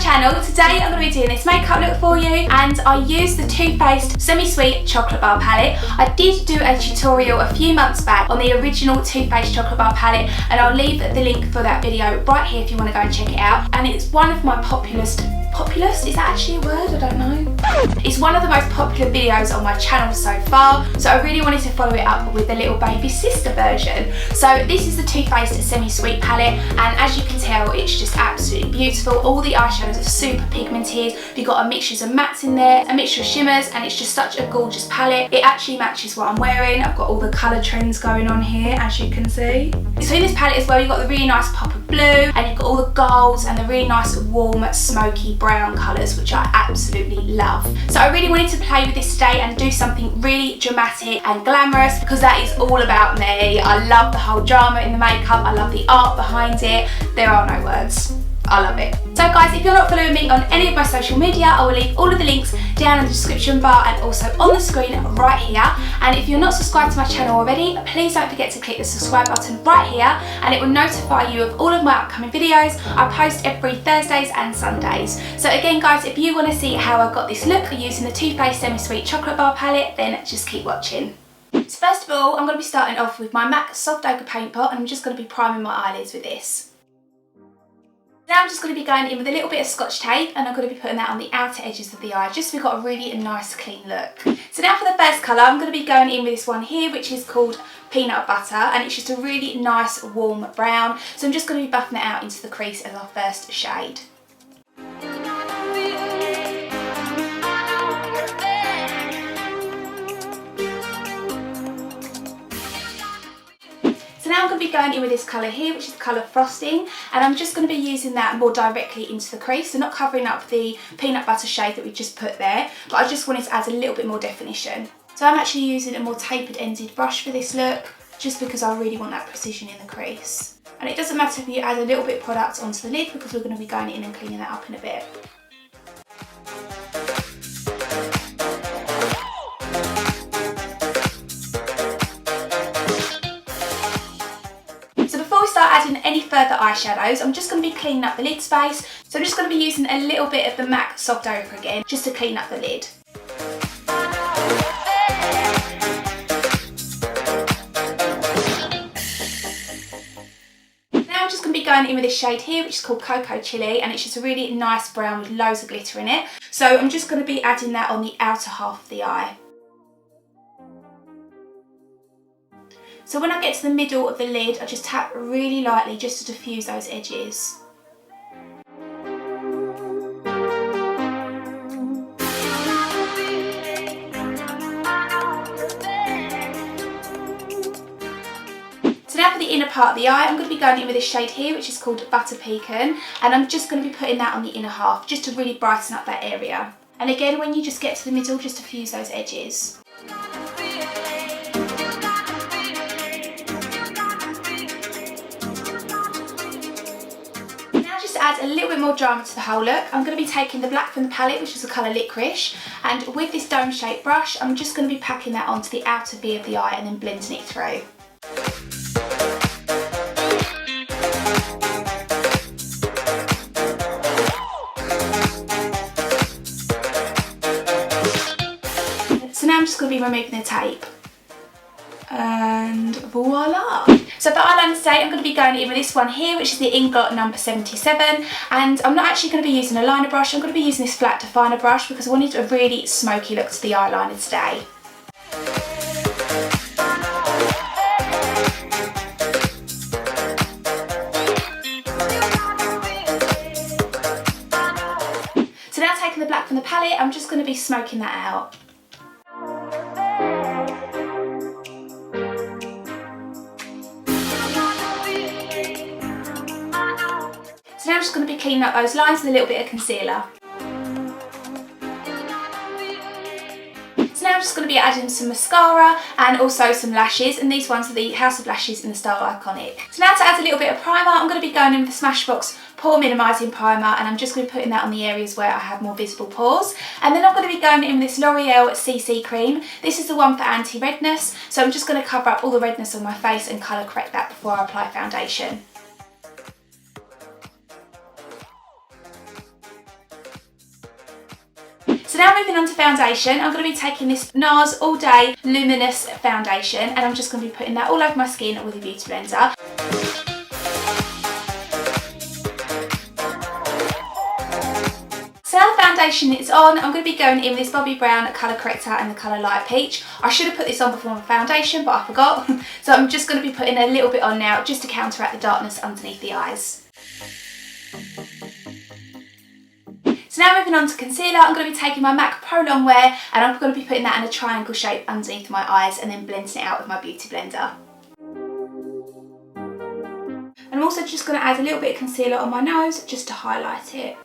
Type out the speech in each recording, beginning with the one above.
channel. Today I'm going to be doing this makeup look for you, and I used the Too Faced Semi-Sweet Chocolate Bar Palette. I did do a tutorial a few months back on the original Too Faced Chocolate Bar Palette, and I'll leave the link for that video right here if you want to go and check it out. And it's one of my populous, is that actually a word? I don't know. It's one of the most popular videos on my channel so far, so I really wanted to follow it up with the little baby sister version. So this is the Too Faced Semi-Sweet palette, and as you can tell, it's just absolutely beautiful. All the eyeshadows are super pigmented. You've got a mixture of mattes in there, a mixture of shimmers, and it's just such a gorgeous palette. It actually matches what I'm wearing. I've got all the colour trends going on here, as you can see. So in this palette as well, you've got the really nice pop of blue, and you've got all the golds and the really nice warm smoky brown colours, which I absolutely love. So I really wanted to play with this today and do something really dramatic and glamorous, because that is all about me. I love the whole drama in the makeup. I love the art behind it. There are no words. I love it. So guys, if you're not following me on any of my social media, I will leave all of the links down in the description bar and also on the screen right here. And if you're not subscribed to my channel already, please don't forget to click the subscribe button right here, and it will notify you of all of my upcoming videos. I post every Thursdays and Sundays. So again guys, if you want to see how I got this look using the Too Faced Semi-Sweet Chocolate Bar Palette, then just keep watching. So first of all, I'm going to be starting off with my MAC Soft Ochre Paint Pot, and I'm just going to be priming my eyelids with this. Now I'm just going to be going in with a little bit of Scotch tape, and I'm going to be putting that on the outer edges of the eye, just so we've got a really nice clean look. So now for the first colour, I'm going to be going in with this one here, which is called Peanut Butter, and it's just a really nice warm brown. So I'm just going to be buffing it out into the crease as our first shade. Now I'm going to be going in with this colour here, which is the colour Frosting, and I'm just going to be using that more directly into the crease, so not covering up the peanut butter shade that we just put there, but I just wanted to add a little bit more definition. So I'm actually using a more tapered ended brush for this look, just because I really want that precision in the crease. And it doesn't matter if you add a little bit of product onto the lid, because we're going to be going in and cleaning that up in a bit. Adding any further eyeshadows, I'm just going to be cleaning up the lid space, so I'm just going to be using a little bit of the MAC Soft Ochre again, just to clean up the lid. Now I'm just going to be going in with this shade here, which is called Cocoa Chili, and it's just a really nice brown with loads of glitter in it. So I'm just going to be adding that on the outer half of the eye. So when I get to the middle of the lid, I just tap really lightly just to diffuse those edges. So now for the inner part of the eye, I'm going to be going in with this shade here, which is called Butter Pecan, and I'm just going to be putting that on the inner half, just to really brighten up that area. And again, when you just get to the middle, just diffuse those edges. Add a little bit more drama to the whole look, I'm going to be taking the black from the palette, which is the colour Licorice, and with this dome shaped brush, I'm just going to be packing that onto the outer V of the eye and then blending it through. So now I'm just going to be removing the tape. And voila! So for eyeliner today, I'm going to be going in with this one here, which is the Inglot number 77, and I'm not actually going to be using a liner brush. I'm going to be using this flat definer brush, because I wanted a really smoky look to the eyeliner today. So now taking the black from the palette, I'm just going to be smoking that out. So now I'm just going to be cleaning up those lines with a little bit of concealer. So now I'm just going to be adding some mascara and also some lashes, and these ones are the House of Lashes in the style Iconic. So now to add a little bit of primer, I'm going to be going in with the Smashbox Pore Minimising Primer, and I'm just going to be putting that on the areas where I have more visible pores. And then I'm going to be going in with this L'Oreal CC Cream. This is the one for anti-redness, so I'm just going to cover up all the redness on my face and colour correct that before I apply foundation. So now moving on to foundation, I'm going to be taking this NARS All Day Luminous Foundation and I'm just going to be putting that all over my skin with a beauty blender. So now the foundation is on, I'm going to be going in with this Bobbi Brown colour corrector and the colour Light Peach. I should have put this on before my foundation, but I forgot. So I'm just going to be putting a little bit on now just to counteract the darkness underneath the eyes. So now moving on to concealer, I'm going to be taking my MAC Pro Longwear and I'm going to be putting that in a triangle shape underneath my eyes and then blending it out with my beauty blender. And I'm also just going to add a little bit of concealer on my nose just to highlight it.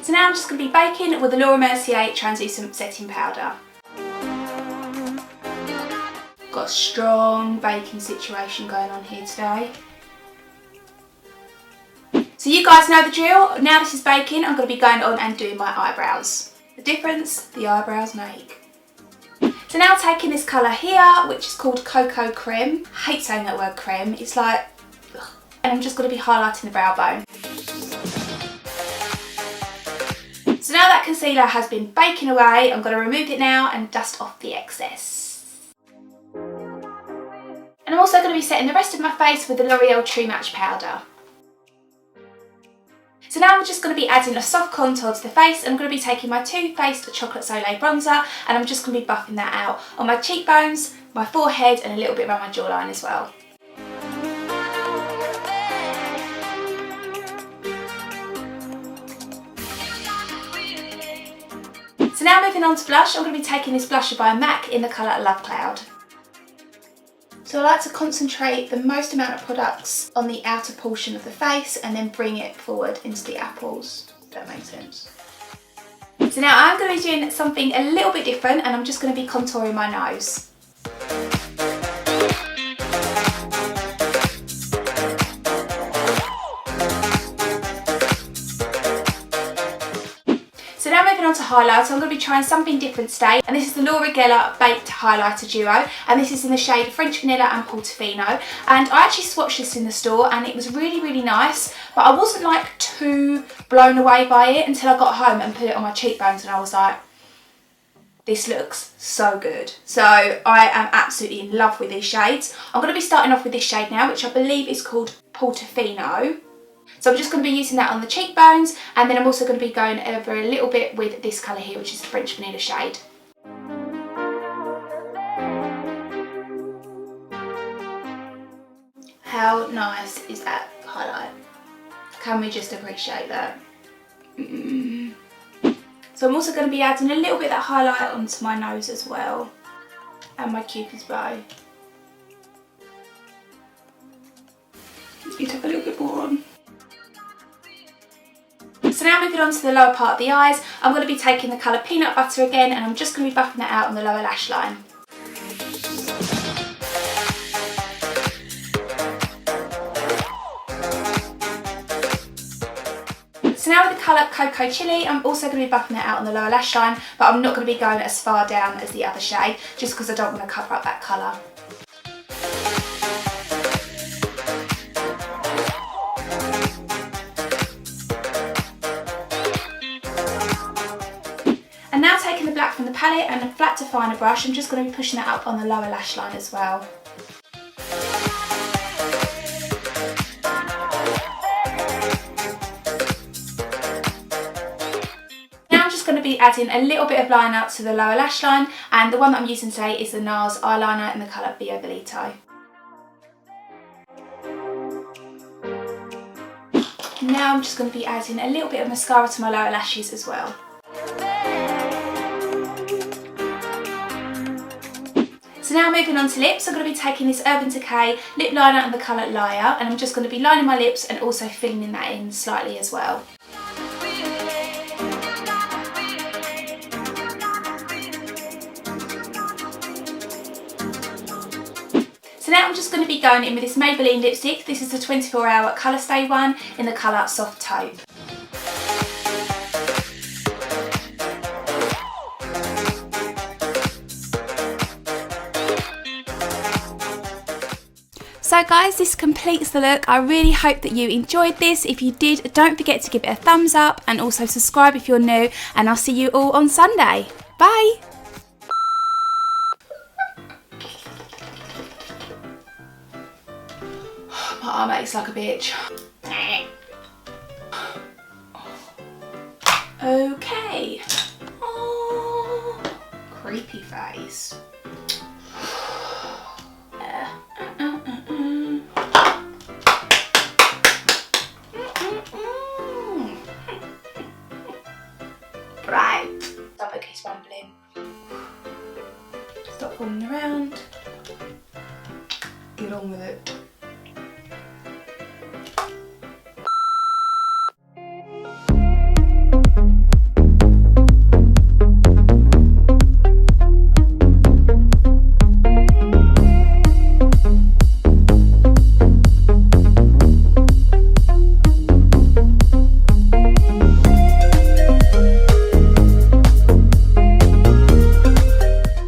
So now I'm just going to be baking with the Laura Mercier Translucent Setting Powder. Got a strong baking situation going on here today. So you guys know the drill. Now this is baking, I'm going to be going on and doing my eyebrows. The difference the eyebrows make. So now taking this colour here, which is called Cocoa Creme. I hate saying that word creme, it's like, ugh. And I'm just going to be highlighting the brow bone. So now that concealer has been baking away, I'm going to remove it now and dust off the excess. And I'm also going to be setting the rest of my face with the L'Oreal True Match powder. So now I'm just going to be adding a soft contour to the face. I'm going to be taking my Too Faced Chocolate Soleil bronzer and I'm just going to be buffing that out on my cheekbones, my forehead and a little bit around my jawline as well. So now moving on to blush, I'm going to be taking this blusher by MAC in the colour Love Cloud. So I like to concentrate the most amount of products on the outer portion of the face and then bring it forward into the apples, if that makes sense. So now I'm going to be doing something a little bit different and I'm just going to be contouring my nose. So now moving on to highlighter, I'm going to be trying something different today and this is the Laura Geller Baked Highlighter Duo and this is in the shade French Vanilla and Portofino and I actually swatched this in the store and it was really nice but I wasn't like too blown away by it until I got home and put it on my cheekbones and I was like, this looks so good. So I am absolutely in love with these shades. I'm going to be starting off with this shade now which I believe is called Portofino. So I'm just going to be using that on the cheekbones and then I'm also going to be going over a little bit with this colour here which is the French Vanilla shade. How nice is that highlight? Can we just appreciate that? So I'm also going to be adding a little bit of that highlight onto my nose as well and my Cupid's bow. You took a little bit more on. So now moving on to the lower part of the eyes, I'm going to be taking the colour Peanut Butter again and I'm just going to be buffing that out on the lower lash line. So now with the colour Cocoa Chili, I'm also going to be buffing that out on the lower lash line, but I'm not going to be going as far down as the other shade just because I don't want to cover up that colour. And now taking the black from the palette and a flat definer brush, I'm just going to be pushing that up on the lower lash line as well. Now I'm just going to be adding a little bit of liner to the lower lash line and the one that I'm using today is the NARS eyeliner in the colour Bio Velito. Now I'm just going to be adding a little bit of mascara to my lower lashes as well. So now moving on to lips, I'm going to be taking this Urban Decay lip liner in the colour Liar and I'm just going to be lining my lips and also filling that in slightly as well. So now I'm just going to be going in with this Maybelline lipstick. This is the 24-hour colour stay one in the colour Soft Taupe. So guys, this completes the look. I really hope that you enjoyed this. If you did, don't forget to give it a thumbs up and also subscribe if you're new, and I'll see you all on Sunday. Bye! My arm aches like a bitch. Okay. Oh, creepy face.